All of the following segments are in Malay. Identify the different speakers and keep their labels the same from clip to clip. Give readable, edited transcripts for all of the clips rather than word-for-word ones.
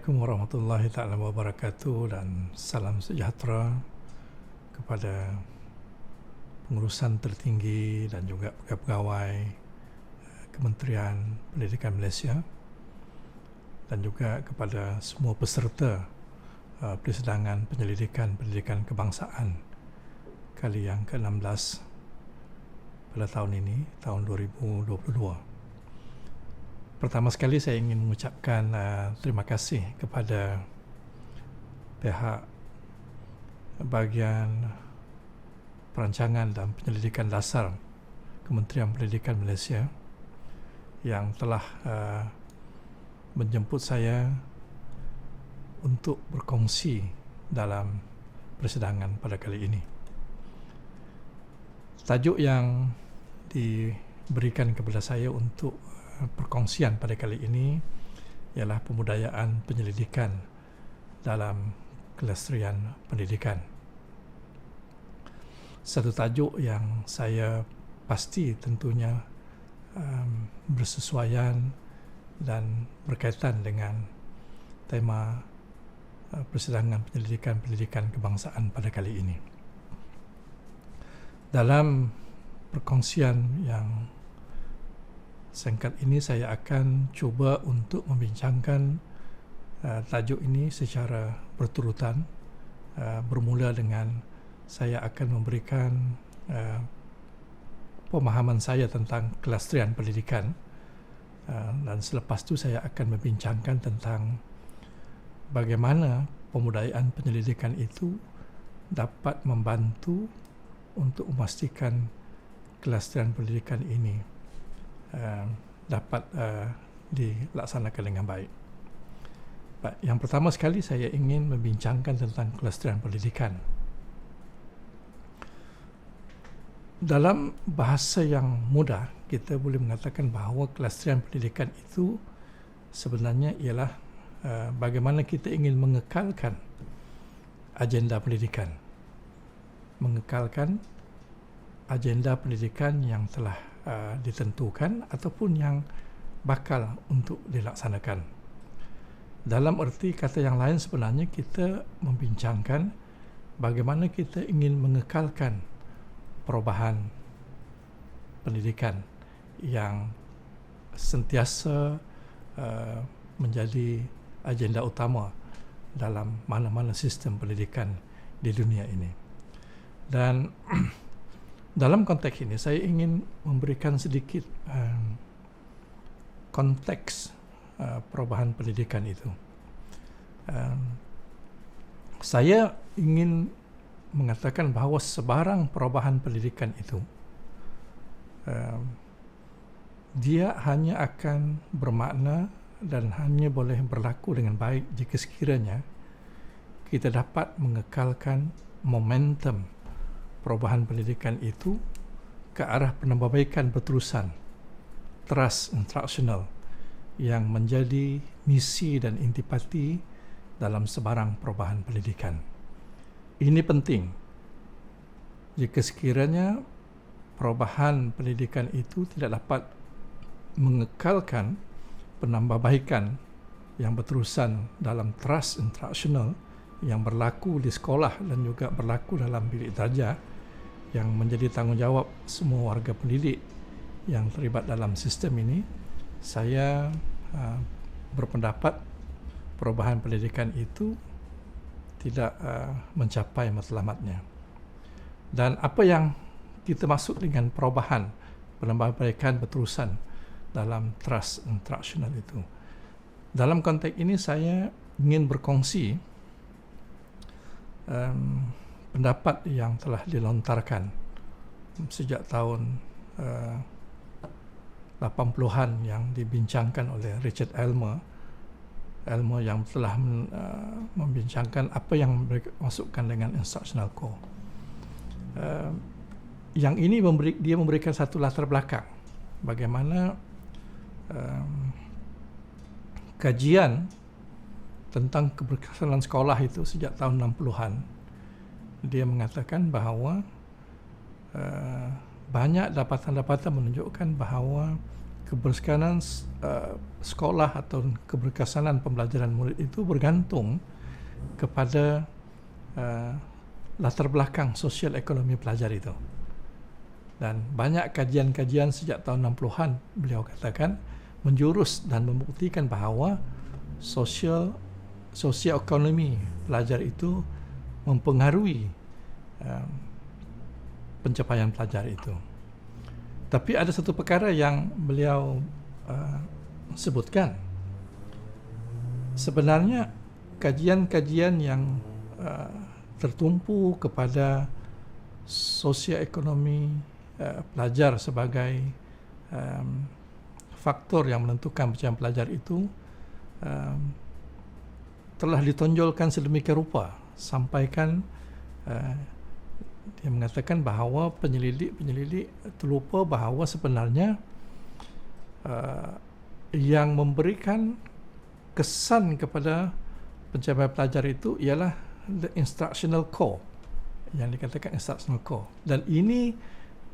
Speaker 1: Assalamualaikum warahmatullahi taala wabarakatuh dan salam sejahtera kepada pengurusan tertinggi dan juga pegawai Kementerian Pendidikan Malaysia dan juga kepada semua peserta persidangan penyelidikan pendidikan kebangsaan kali yang ke-16 pada tahun ini, tahun 2022. Pertama sekali saya ingin mengucapkan terima kasih kepada pihak bahagian perancangan dan penyelidikan dasar Kementerian Pendidikan Malaysia yang telah menjemput saya untuk berkongsi dalam persidangan pada kali ini. Tajuk yang diberikan kepada saya untuk perkongsian pada kali ini ialah pembudayaan penyelidikan dalam kelestarian pendidikan. Satu tajuk yang saya pasti tentunya bersesuaian dan berkaitan dengan tema persidangan penyelidikan pendidikan kebangsaan pada kali ini. Dalam perkongsian yang singkat ini saya akan cuba untuk membincangkan tajuk ini secara berturutan, bermula dengan saya akan memberikan pemahaman saya tentang kelestarian pendidikan, dan selepas itu saya akan membincangkan tentang bagaimana pembudayaan penyelidikan itu dapat membantu untuk memastikan kelestarian pendidikan ini dapat dilaksanakan dengan baik. Yang pertama sekali saya ingin membincangkan tentang kelestarian pendidikan. Dalam bahasa yang mudah, kita boleh mengatakan bahawa kelestarian pendidikan itu sebenarnya ialah bagaimana kita ingin mengekalkan agenda pendidikan. Mengekalkan agenda pendidikan yang telah ditentukan ataupun yang bakal untuk dilaksanakan. Dalam erti kata yang lain, sebenarnya kita membincangkan bagaimana kita ingin mengekalkan perubahan pendidikan yang sentiasa menjadi agenda utama dalam mana-mana sistem pendidikan di dunia ini. Dan dalam konteks ini, saya ingin memberikan sedikit konteks perubahan pendidikan itu. Saya ingin mengatakan bahawa sebarang perubahan pendidikan itu dia hanya akan bermakna dan hanya boleh berlaku dengan baik jika sekiranya kita dapat mengekalkan momentum perubahan pendidikan itu ke arah penambahbaikan berterusan, trust instructional, yang menjadi misi dan intipati dalam sebarang perubahan pendidikan. Ini penting jika sekiranya perubahan pendidikan itu tidak dapat mengekalkan penambahbaikan yang berterusan dalam trust instructional yang berlaku di sekolah dan juga berlaku dalam bilik darjah, yang menjadi tanggungjawab semua warga pendidik yang terlibat dalam sistem ini. Saya berpendapat perubahan pendidikan itu tidak mencapai matlamatnya. Dan apa yang kita maksud dengan perubahan penambahbaikan berterusan dalam trust instructional itu? Dalam konteks ini saya ingin berkongsi pendapat yang telah dilontarkan sejak tahun 80-an yang dibincangkan oleh Richard Elmer yang telah membincangkan apa yang masukkan dengan instructional core. Yang ini dia memberikan satu latar belakang bagaimana kajian tentang keberhasilan sekolah itu sejak tahun 60-an. Dia mengatakan bahawa banyak dapatan-dapatan menunjukkan bahawa keberkesanan sekolah atau keberkesanan pembelajaran murid itu bergantung kepada latar belakang sosial ekonomi pelajar itu. Dan banyak kajian-kajian sejak tahun 60-an beliau katakan menjurus dan membuktikan bahawa sosioekonomi pelajar itu mempengaruhi pencapaian pelajar itu. Tapi ada satu perkara yang beliau sebutkan. Sebenarnya kajian-kajian yang tertumpu kepada sosioekonomi pelajar sebagai faktor yang menentukan pencapaian pelajar itu telah ditonjolkan sedemikian rupa, sampaikan dia mengatakan bahawa penyelidik terlupa bahawa sebenarnya yang memberikan kesan kepada pencapaian pelajar itu ialah the instructional core, yang dikatakan instructional core, dan ini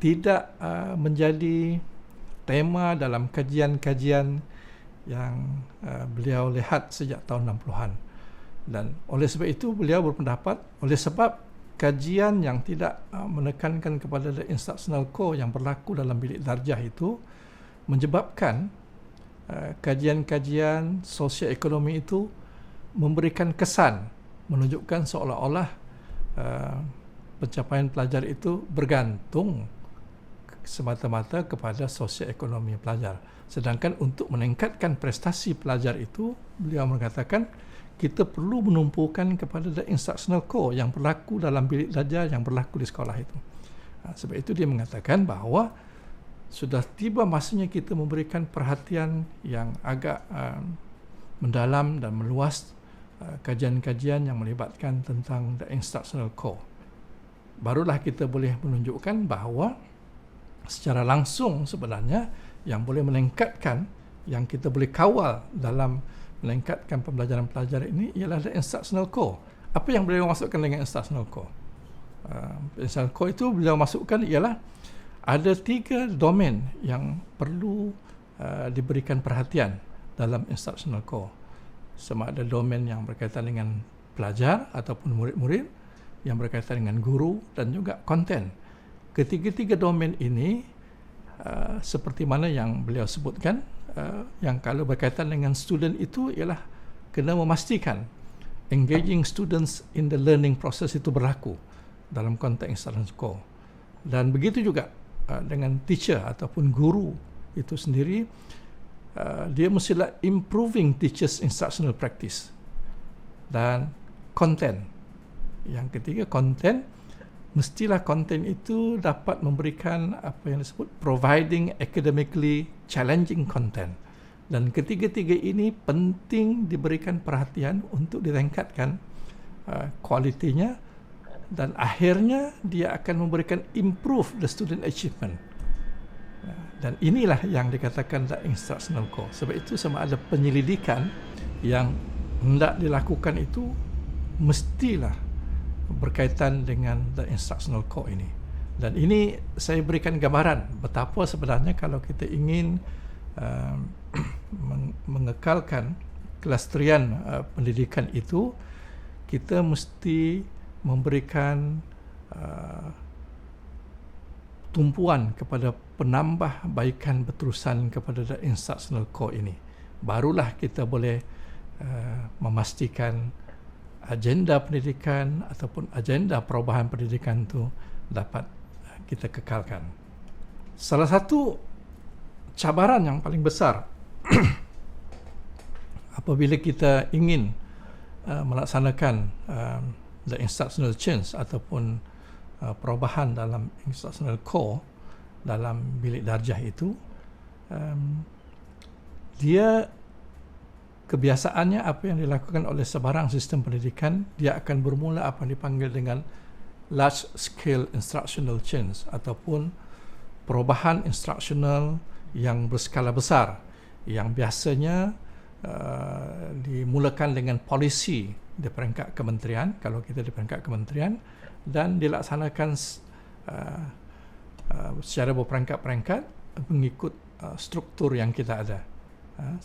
Speaker 1: tidak menjadi tema dalam kajian-kajian yang beliau lihat sejak tahun 60-an. Dan oleh sebab itu beliau berpendapat, oleh sebab kajian yang tidak menekankan kepada the instructional core yang berlaku dalam bilik darjah itu menyebabkan kajian-kajian sosioekonomi itu memberikan kesan, menunjukkan seolah-olah pencapaian pelajar itu bergantung semata-mata kepada sosioekonomi pelajar. Sedangkan untuk meningkatkan prestasi pelajar itu, beliau mengatakan kita perlu menumpukan kepada the instructional core yang berlaku dalam bilik darjah, yang berlaku di sekolah itu. Sebab itu dia mengatakan bahawa sudah tiba masanya kita memberikan perhatian yang agak mendalam dan meluas, kajian-kajian yang melibatkan tentang the instructional core. Barulah kita boleh menunjukkan bahawa secara langsung sebenarnya yang boleh meningkatkan, yang kita boleh kawal dalam meningkatkan pembelajaran pelajar ini ialah the instructional core. Apa yang beliau masukkan dengan instructional core? Instructional core itu beliau masukkan ialah ada 3 domain yang perlu diberikan perhatian dalam instructional core. Sama ada domain yang berkaitan dengan pelajar ataupun murid-murid, yang berkaitan dengan guru, dan juga konten. Ketiga-tiga domain ini seperti mana yang beliau sebutkan, yang kalau berkaitan dengan student itu ialah kena memastikan engaging students in the learning process itu berlaku dalam konteks instructional core. Dan begitu juga dengan teacher ataupun guru itu sendiri, dia mestilah improving teachers instructional practice. Dan konten, yang ketiga konten, mestilah konten itu dapat memberikan apa yang disebut providing academically challenging content. Dan ketiga-tiga ini penting diberikan perhatian untuk ditingkatkan kualitinya, dan akhirnya dia akan memberikan improve the student achievement. Dan inilah yang dikatakan the instructional core. Sebab itu sama ada penyelidikan yang hendak dilakukan itu mestilah berkaitan dengan the instructional core ini. Dan ini saya berikan gambaran betapa sebenarnya kalau kita ingin mengekalkan kelestarian pendidikan itu, kita mesti memberikan tumpuan kepada penambah baikan berterusan kepada the instructional core ini. Barulah kita boleh memastikan agenda pendidikan ataupun agenda perubahan pendidikan itu dapat kita kekalkan. Salah satu cabaran yang paling besar apabila kita ingin melaksanakan the instructional change ataupun perubahan dalam instructional core dalam bilik darjah itu, dia kebiasaannya apa yang dilakukan oleh sebarang sistem pendidikan, dia akan bermula apa yang dipanggil dengan large scale instructional change ataupun perubahan instruksional yang berskala besar, yang biasanya dimulakan dengan polisi di peringkat kementerian, kalau kita di peringkat kementerian, dan dilaksanakan secara berperingkat-peringkat mengikut struktur yang kita ada.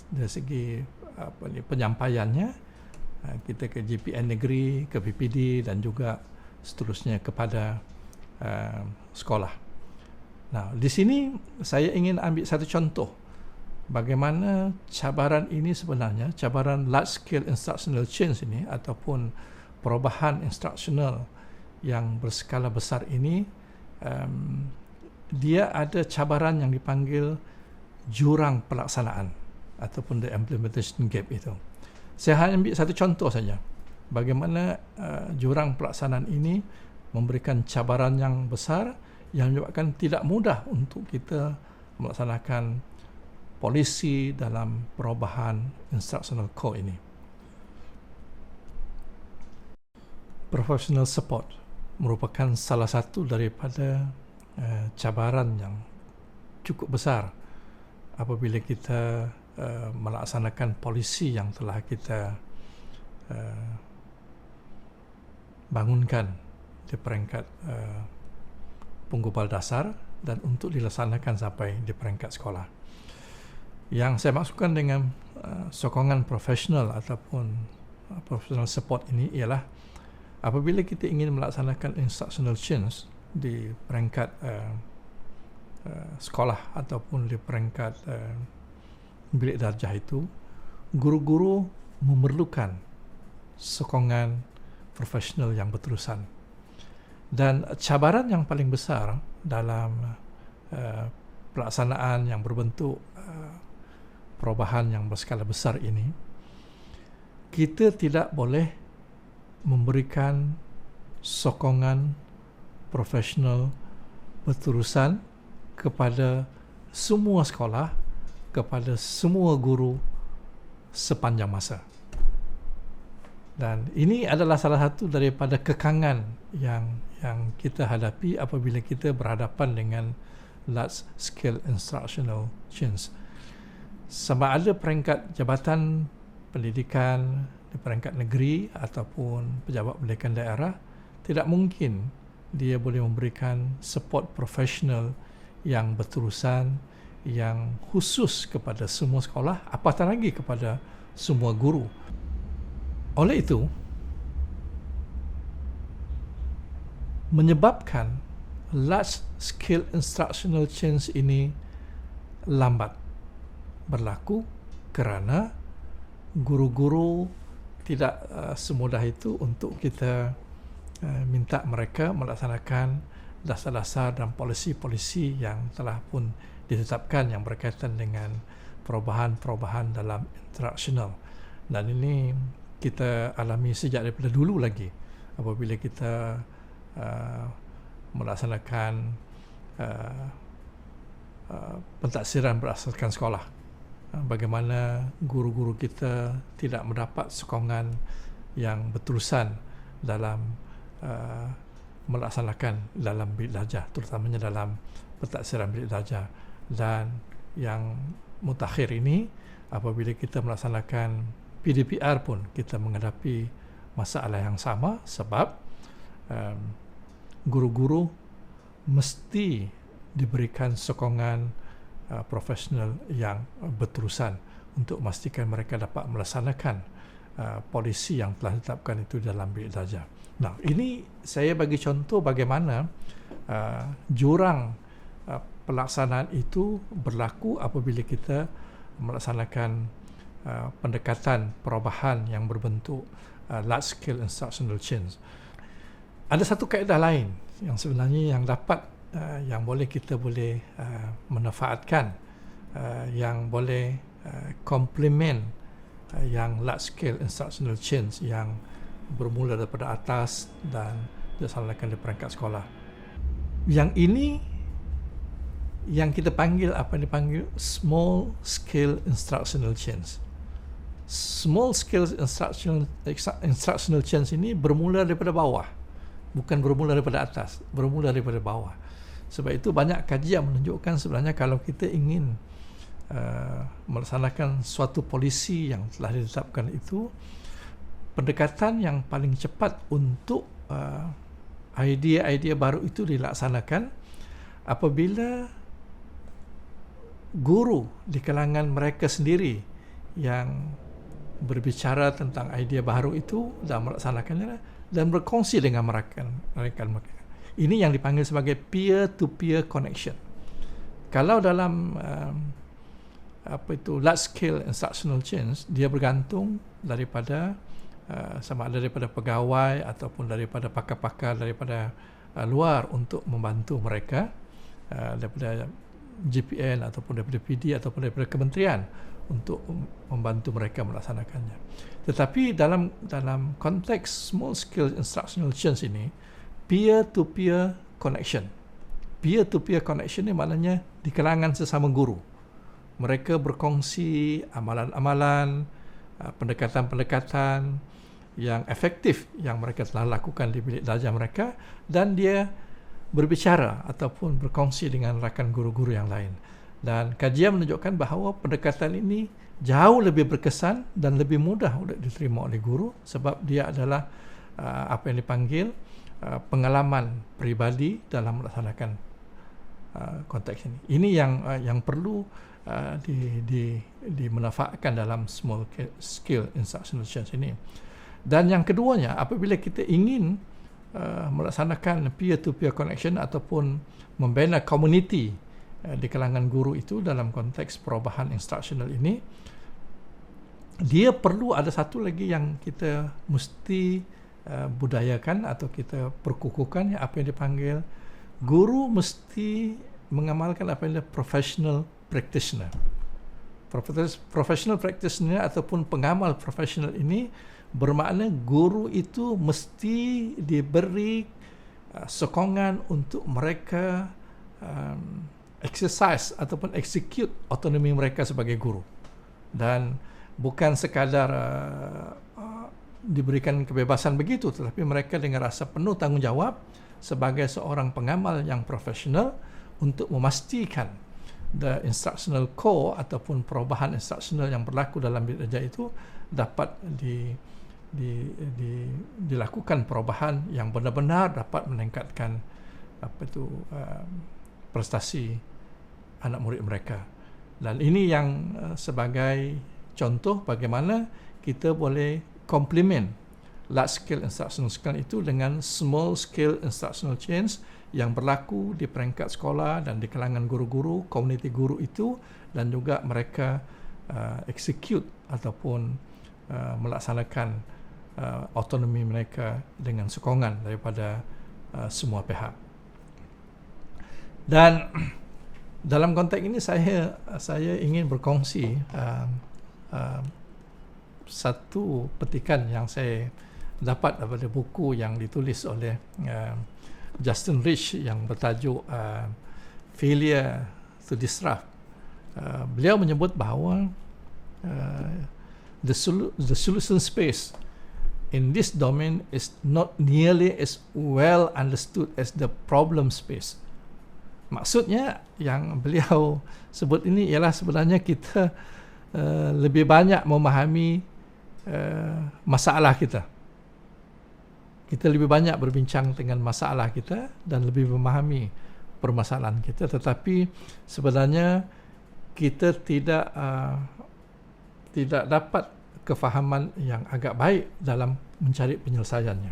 Speaker 1: Dari segi penyampaiannya, kita ke JPN negeri, ke PPD dan juga seterusnya kepada sekolah. Nah, di sini saya ingin ambil satu contoh bagaimana cabaran ini sebenarnya, cabaran large scale instructional change ini ataupun perubahan instruksional yang berskala besar ini, dia ada cabaran yang dipanggil jurang pelaksanaan ataupun the implementation gap itu. Saya hanya ambil satu contoh saja bagaimana jurang pelaksanaan ini memberikan cabaran yang besar yang menyebabkan tidak mudah untuk kita melaksanakan polisi dalam perubahan instructional core ini. Professional support merupakan salah satu daripada cabaran yang cukup besar apabila kita melaksanakan polisi yang telah kita bangunkan di peringkat penggubal dasar dan untuk dilaksanakan sampai di peringkat sekolah. Yang saya maksudkan dengan sokongan profesional ataupun professional support ini ialah apabila kita ingin melaksanakan instructional change di peringkat sekolah ataupun di peringkat bilik darjah itu, guru-guru memerlukan sokongan profesional yang berterusan. Dan cabaran yang paling besar dalam pelaksanaan yang berbentuk perubahan yang berskala besar ini, kita tidak boleh memberikan sokongan profesional berterusan kepada semua sekolah, kepada semua guru sepanjang masa. Dan ini adalah salah satu daripada kekangan yang kita hadapi apabila kita berhadapan dengan large scale instructional change. Sama ada peringkat jabatan pendidikan di peringkat negeri ataupun pejabat pendidikan daerah, tidak mungkin dia boleh memberikan support profesional yang berterusan, yang khusus kepada semua sekolah, apatah lagi kepada semua guru. Oleh itu, menyebabkan large scale instructional change ini lambat berlaku kerana guru-guru tidak semudah itu untuk kita minta mereka melaksanakan dasar-dasar dan polisi-polisi yang telah pun ditetapkan yang berkaitan dengan perubahan-perubahan dalam instruksional. Dan ini kita alami sejak daripada dulu lagi apabila kita melaksanakan pentaksiran berasaskan sekolah. Bagaimana guru-guru kita tidak mendapat sokongan yang berterusan dalam melaksanakan dalam bilik darjah, terutamanya dalam pentaksiran bilik darjah. Dan yang mutakhir ini, apabila kita melaksanakan PDPR pun kita menghadapi masalah yang sama sebab guru-guru mesti diberikan sokongan profesional yang berterusan untuk memastikan mereka dapat melaksanakan polisi yang telah ditetapkan itu dalam bilik darjah. Nah, ini saya bagi contoh bagaimana jurang pelaksanaan itu berlaku apabila kita melaksanakan pendekatan perubahan yang berbentuk large scale instructional change. Ada satu kaedah lain yang sebenarnya yang dapat yang boleh kita boleh manfaatkan, yang boleh complement yang large scale instructional change yang bermula daripada atas dan dilaksanakan di peringkat sekolah. Yang ini yang kita panggil apa yang dipanggil small scale instructional change. Small scale instructional change ini bermula daripada bawah, bukan bermula daripada atas, bermula daripada bawah. Sebab itu banyak kajian menunjukkan sebenarnya kalau kita ingin melaksanakan suatu polisi yang telah ditetapkan itu, pendekatan yang paling cepat untuk idea-idea baru itu dilaksanakan apabila guru di kalangan mereka sendiri yang berbicara tentang idea baru itu dan melaksanakannya dan berkongsi dengan mereka. Ini yang dipanggil sebagai peer-to-peer connection. Kalau dalam large scale instructional change, dia bergantung daripada sama ada daripada pegawai ataupun daripada pakar-pakar daripada luar untuk membantu mereka, daripada GPN ataupun daripada PD ataupun daripada kementerian untuk membantu mereka melaksanakannya. Tetapi dalam konteks small scale instructional change ini, peer-to-peer connection. Peer-to-peer connection ni maknanya di kalangan sesama guru. Mereka berkongsi amalan-amalan, pendekatan-pendekatan yang efektif yang mereka telah lakukan di bilik belajar mereka, dan dia berbicara ataupun berkongsi dengan rakan guru-guru yang lain. Dan kajian menunjukkan bahawa pendekatan ini jauh lebih berkesan dan lebih mudah untuk diterima oleh guru sebab dia adalah apa yang dipanggil pengalaman peribadi dalam melaksanakan konteks ini. Ini yang perlu dimanfaatkan dalam small scale instructional change ini. Dan yang keduanya, apabila kita ingin melaksanakan peer-to-peer connection ataupun membina community di kalangan guru itu dalam konteks perubahan instructional ini, dia perlu ada satu lagi yang kita mesti budayakan atau kita perkukuhkan, apa yang dipanggil guru mesti mengamalkan apa yang dipanggil professional practitioner. Professional practitioner ataupun pengamal profesional ini bermakna guru itu mesti diberi sokongan untuk mereka exercise ataupun execute autonomi mereka sebagai guru, dan bukan sekadar diberikan kebebasan begitu, tetapi mereka dengan rasa penuh tanggungjawab sebagai seorang pengamal yang profesional untuk memastikan the instructional core ataupun perubahan instructional yang berlaku dalam bilik belajar itu dapat dilakukan perubahan yang benar-benar dapat meningkatkan prestasi anak murid mereka. Dan ini yang sebagai contoh bagaimana kita boleh complement large scale instructional change itu dengan small scale instructional change yang berlaku di peringkat sekolah dan di kalangan guru-guru, komuniti guru itu, dan juga mereka execute ataupun melaksanakan autonomi mereka dengan sokongan daripada semua pihak. Dan dalam konteks ini saya ingin berkongsi satu petikan yang saya dapat daripada buku yang ditulis oleh Justin Rich yang bertajuk Failure to Disrupt. Beliau menyebut bahawa the solution space in this domain is not nearly as well understood as the problem space. Maksudnya yang beliau sebut ini ialah sebenarnya kita lebih banyak memahami masalah kita. Kita lebih banyak berbincang dengan masalah kita dan lebih memahami permasalahan kita, tetapi sebenarnya kita tidak dapat kefahaman yang agak baik dalam mencari penyelesaiannya.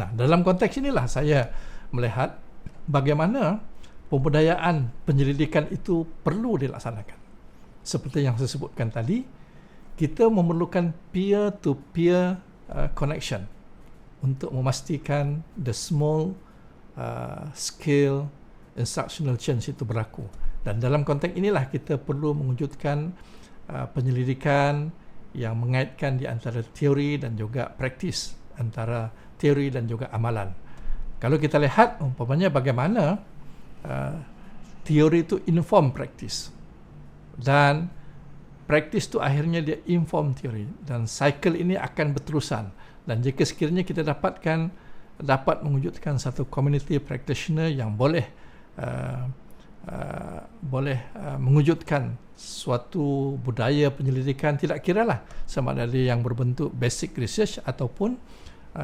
Speaker 1: Nah, dalam konteks inilah saya melihat bagaimana pembudayaan penyelidikan itu perlu dilaksanakan. Seperti yang saya sebutkan tadi, kita memerlukan peer-to-peer connection untuk memastikan the small scale instructional change itu berlaku. Dan dalam konteks inilah kita perlu mewujudkan penyelidikan yang mengaitkan di antara teori dan juga praktis, antara teori dan juga amalan. Kalau kita lihat umpamanya bagaimana teori itu inform praktis, dan praktis itu akhirnya dia inform teori, dan cycle ini akan berterusan. Dan jika sekiranya kita dapat mewujudkan satu community practitioner yang boleh mewujudkan suatu budaya penyelidikan, tidak kiralah sama ada yang berbentuk basic research ataupun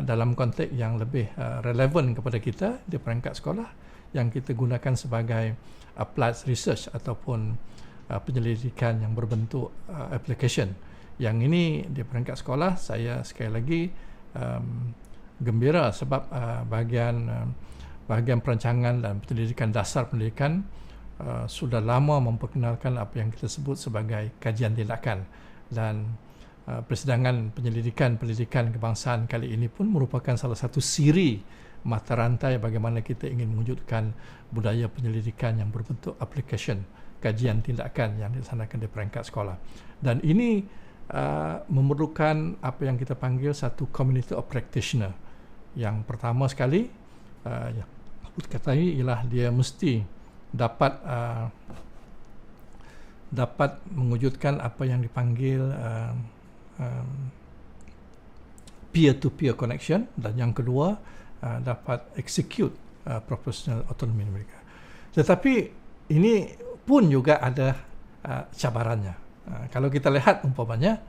Speaker 1: dalam konteks yang lebih relevan kepada kita di peringkat sekolah yang kita gunakan sebagai applied research ataupun penyelidikan yang berbentuk application. Yang ini di peringkat sekolah, saya sekali lagi gembira sebab bahagian perancangan dan penyelidikan dasar pendidikan sudah lama memperkenalkan apa yang kita sebut sebagai kajian tindakan, dan persidangan penyelidikan pendidikan kebangsaan kali ini pun merupakan salah satu siri mata rantai bagaimana kita ingin mewujudkan budaya penyelidikan yang berbentuk application, kajian tindakan yang dilaksanakan di peringkat sekolah. Dan ini memerlukan apa yang kita panggil satu community of practitioner. Yang pertama sekali yang aku katai ialah dia mesti dapat mewujudkan apa yang dipanggil peer-to-peer connection, dan yang kedua dapat execute professional autonomy mereka. Tetapi ini pun juga ada cabarannya. Kalau kita lihat umpamanya,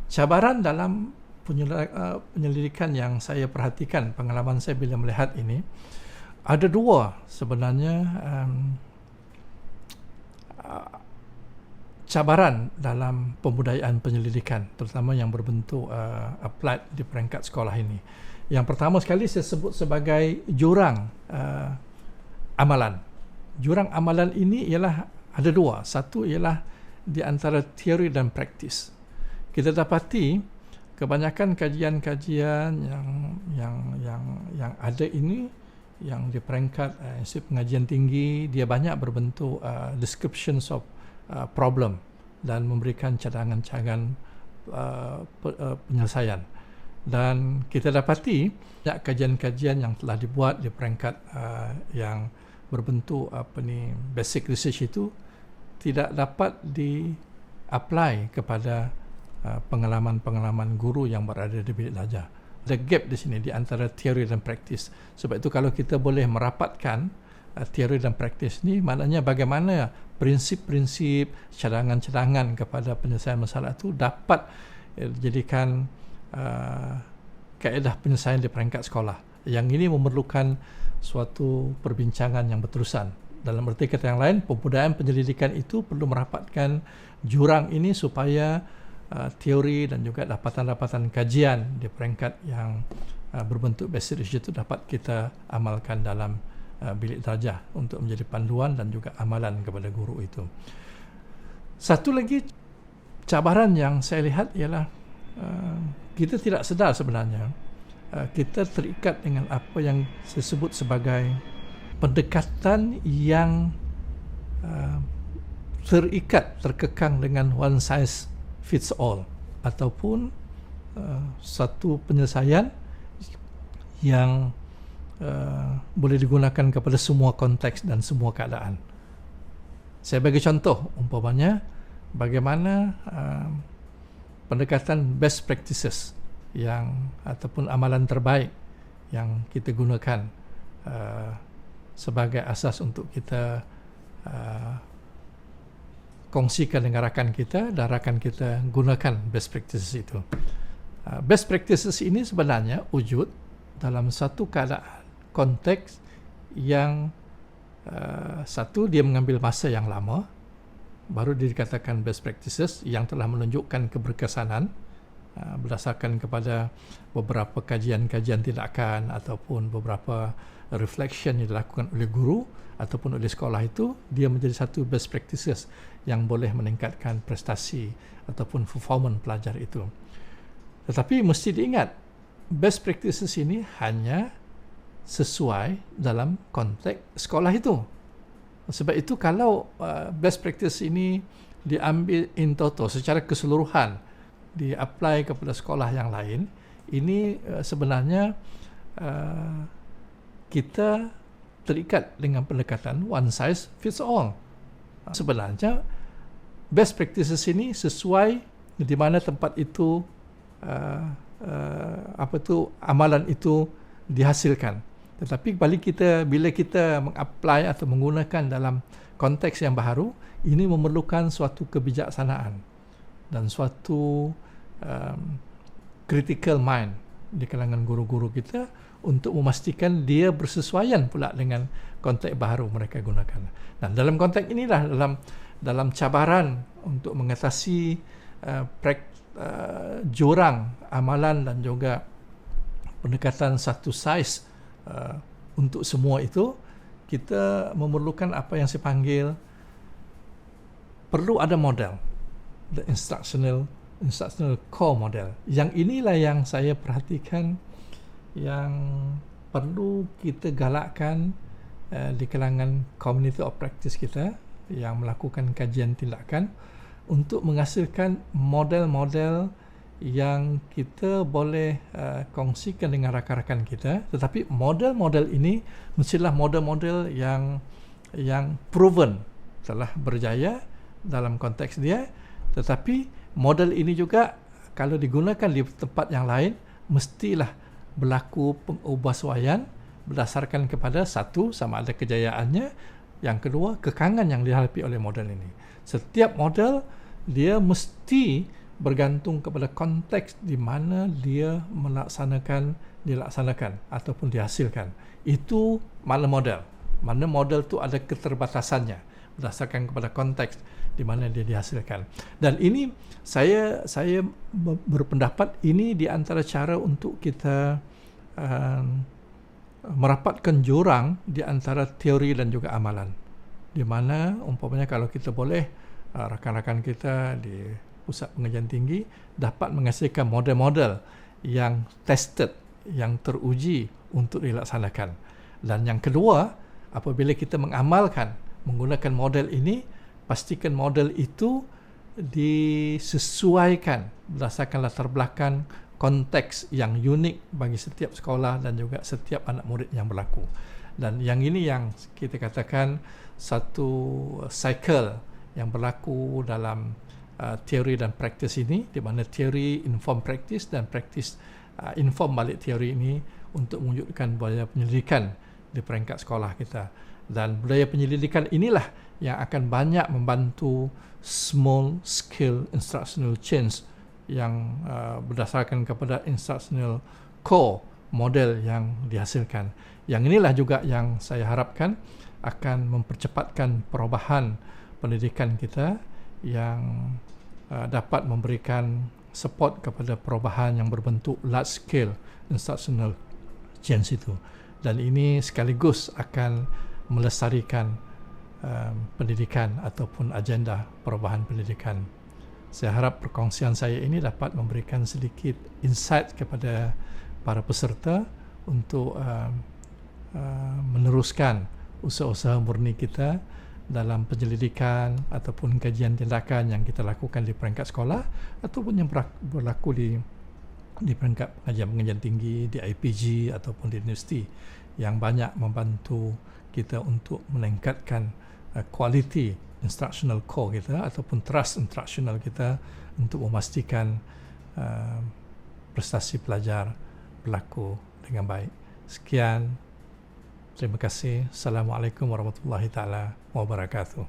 Speaker 1: cabaran dalam penyelidikan yang saya perhatikan, pengalaman saya bila melihat ini, ada dua sebenarnya cabaran dalam pembudayaan penyelidikan, terutama yang berbentuk applied di peringkat sekolah ini. Yang pertama sekali saya sebut sebagai jurang amalan. Jurang amalan ini ialah ada dua. Satu ialah di antara teori dan praktis. Kita dapati kebanyakan kajian-kajian yang ada ini, yang di peringkat institut pengajian tinggi, dia banyak berbentuk descriptions of problem dan memberikan cadangan-cadangan penyelesaian. Dan kita dapati banyak kajian-kajian yang telah dibuat di peringkat yang berbentuk basic research itu tidak dapat di-apply kepada pengalaman-pengalaman guru yang berada di bilik belajar. Ada gap di sini di antara teori dan praktis. Sebab itu kalau kita boleh merapatkan teori dan praktis ni, maknanya bagaimana prinsip-prinsip, cadangan-cadangan kepada penyelesaian masalah itu dapat dijadikan kaedah penyelesaian di peringkat sekolah. Yang ini memerlukan suatu perbincangan yang berterusan. Dalam arti kata yang lain, pembudayaan penyelidikan itu perlu merapatkan jurang ini supaya teori dan juga dapatan-dapatan kajian di peringkat yang berbentuk basic research itu dapat kita amalkan dalam bilik darjah untuk menjadi panduan dan juga amalan kepada guru itu. Satu lagi cabaran yang saya lihat ialah kita tidak sedar sebenarnya kita terikat dengan apa yang saya sebut sebagai pendekatan yang terkekang dengan one size fits all, ataupun satu penyelesaian yang boleh digunakan kepada semua konteks dan semua keadaan. Saya bagi contoh, umpamanya bagaimana pendekatan best practices yang ataupun amalan terbaik yang kita gunakan sebagai asas untuk kita kongsikan dengan rakan kita, dan rakan kita gunakan best practices itu. Best practices ini sebenarnya wujud dalam satu keadaan, konteks yang satu, dia mengambil masa yang lama, baru dikatakan best practices, yang telah menunjukkan keberkesanan berdasarkan kepada beberapa kajian-kajian tindakan ataupun beberapa reflection yang dilakukan oleh guru ataupun oleh sekolah itu, dia menjadi satu best practices yang boleh meningkatkan prestasi ataupun performance pelajar itu. Tetapi mesti diingat, best practices ini hanya sesuai dalam konteks sekolah itu. Sebab itu kalau best practice ini diambil in toto secara keseluruhan, di-apply kepada sekolah yang lain, ini sebenarnya kita terikat dengan pendekatan one size fits all. Sebenarnya best practices ini sesuai di mana tempat itu amalan itu dihasilkan. Tetapi bila kita mengapply atau menggunakan dalam konteks yang baru, ini memerlukan suatu kebijaksanaan dan suatu critical mind di kalangan guru-guru kita untuk memastikan dia bersesuaian pula dengan konteks baru mereka gunakan. Dan dalam konteks inilah, dalam dalam cabaran untuk mengatasi jurang amalan dan juga pendekatan satu saiz untuk semua itu, kita memerlukan apa yang saya panggil perlu ada model, the instructional core model. Yang inilah yang saya perhatikan yang perlu kita galakkan di kalangan community of practice kita yang melakukan kajian tindakan untuk menghasilkan model-model yang kita boleh kongsikan dengan rakan-rakan kita, tetapi model-model ini mestilah model-model yang proven, telah berjaya dalam konteks dia, tetapi model ini juga kalau digunakan di tempat yang lain mestilah berlaku pengubahsuaian berdasarkan kepada satu, sama ada kejayaannya, yang kedua, kekangan yang dihadapi oleh model ini. Setiap model dia mesti bergantung kepada konteks di mana dia dilaksanakan ataupun dihasilkan. Itu mana model. Mana model tu ada keterbatasannya berdasarkan kepada konteks di mana dia dihasilkan. Dan ini saya berpendapat ini di antara cara untuk kita merapatkan jurang di antara teori dan juga amalan. Di mana umpamanya kalau kita boleh rakan-rakan kita di pusat pengajian tinggi dapat menghasilkan model-model yang tested, yang teruji untuk dilaksanakan. Dan yang kedua, apabila kita mengamalkan menggunakan model ini, pastikan model itu disesuaikan berdasarkan latar belakang konteks yang unik bagi setiap sekolah dan juga setiap anak murid yang berlaku. Dan yang ini yang kita katakan satu cycle yang berlaku dalam teori dan praktis ini, di mana teori inform praktis dan praktis inform balik teori ini untuk mewujudkan budaya penyelidikan di peringkat sekolah kita. Dan budaya penyelidikan inilah yang akan banyak membantu small scale instructional change yang berdasarkan kepada instructional core model yang dihasilkan. Yang inilah juga yang saya harapkan akan mempercepatkan perubahan pendidikan kita yang dapat memberikan support kepada perubahan yang berbentuk large scale instructional change itu. Dan ini sekaligus akan melestarikan pendidikan ataupun agenda perubahan pendidikan. Saya harap perkongsian saya ini dapat memberikan sedikit insight kepada para peserta untuk meneruskan usaha-usaha murni kita dalam penyelidikan ataupun kajian tindakan yang kita lakukan di peringkat sekolah ataupun yang berlaku di peringkat pengajian tinggi, di IPG ataupun di universiti, yang banyak membantu kita untuk meningkatkan kualiti instructional core kita ataupun trust instructional kita untuk memastikan prestasi pelajar berlaku dengan baik. Sekian, terima kasih. Assalamualaikum warahmatullahi taala wabarakatuh.